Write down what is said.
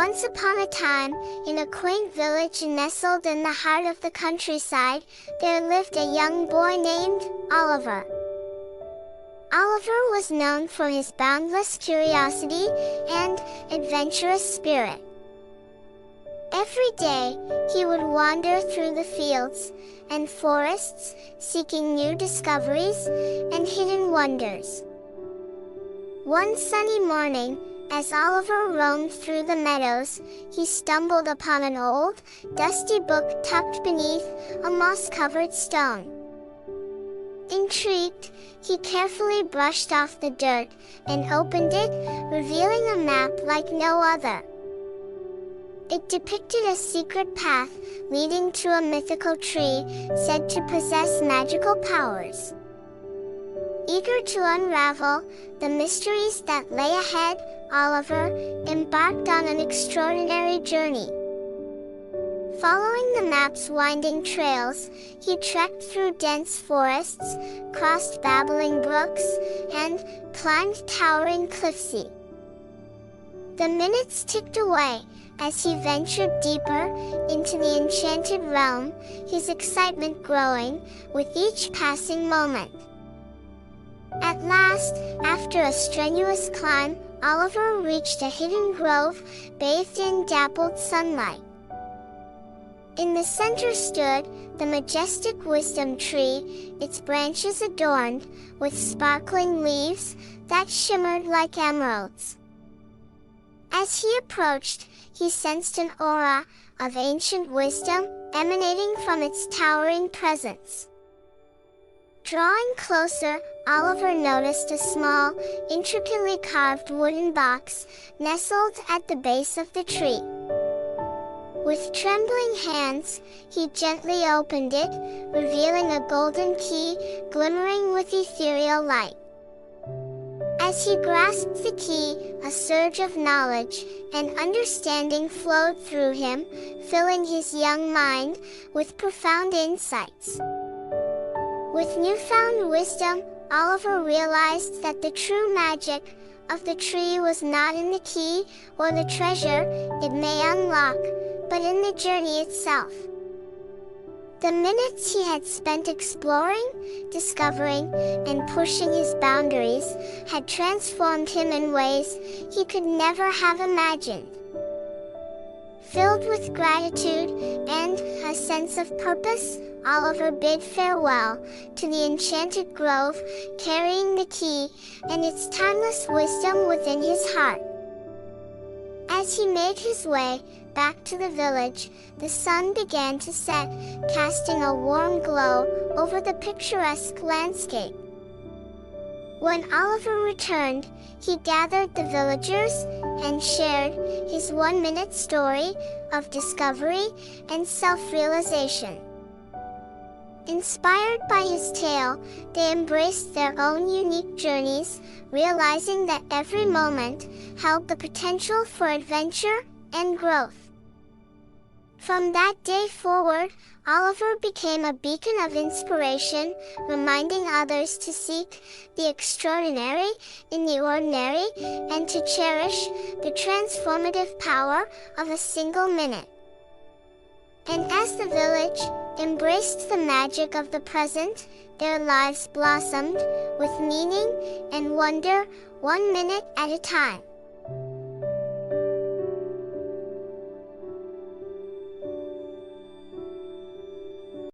Once upon a time, in a quaint village nestled in the heart of the countryside, there lived a young boy named Oliver. Oliver was known for his boundless curiosity and adventurous spirit. Every day, he would wander through the fields and forests, seeking new discoveries and hidden wonders. One sunny morning, as Oliver roamed through the meadows, he stumbled upon an old, dusty book tucked beneath a moss-covered stone. Intrigued, he carefully brushed off the dirt and opened it, revealing a map like no other. It depicted a secret path leading to a mythical tree said to possess magical powers. Eager to unravel the mysteries that lay ahead, Oliver embarked on an extraordinary journey. Following the map's winding trails, he trekked through dense forests, crossed babbling brooks, and climbed towering cliffs. The minutes ticked away as he ventured deeper into the enchanted realm, his excitement growing with each passing moment. At last, after a strenuous climb, Oliver reached a hidden grove bathed in dappled sunlight. In the center stood the majestic wisdom tree, its branches adorned with sparkling leaves that shimmered like emeralds. As he approached, he sensed an aura of ancient wisdom emanating from its towering presence. Drawing closer, Oliver noticed a small, intricately carved wooden box nestled at the base of the tree. With trembling hands, he gently opened it, revealing a golden key glimmering with ethereal light. As he grasped the key, a surge of knowledge and understanding flowed through him, filling his young mind with profound insights. With newfound wisdom, Oliver realized that the true magic of the tree was not in the key or the treasure it may unlock, but in the journey itself. The minutes he had spent exploring, discovering, and pushing his boundaries had transformed him in ways he could never have imagined. Filled with gratitude and a sense of purpose, Oliver bid farewell to the enchanted grove, carrying the key and its timeless wisdom within his heart. As he made his way back to the village, the sun began to set, casting a warm glow over the picturesque landscape. When Oliver returned, he gathered the villagers and shared his one-minute story of discovery and self-realization. Inspired by his tale, they embraced their own unique journeys, realizing that every moment held the potential for adventure and growth. From that day forward, Oliver became a beacon of inspiration, reminding others to seek the extraordinary in the ordinary and to cherish the transformative power of a single minute. And as the village embraced the magic of the present, their lives blossomed with meaning and wonder, 1 minute at a time.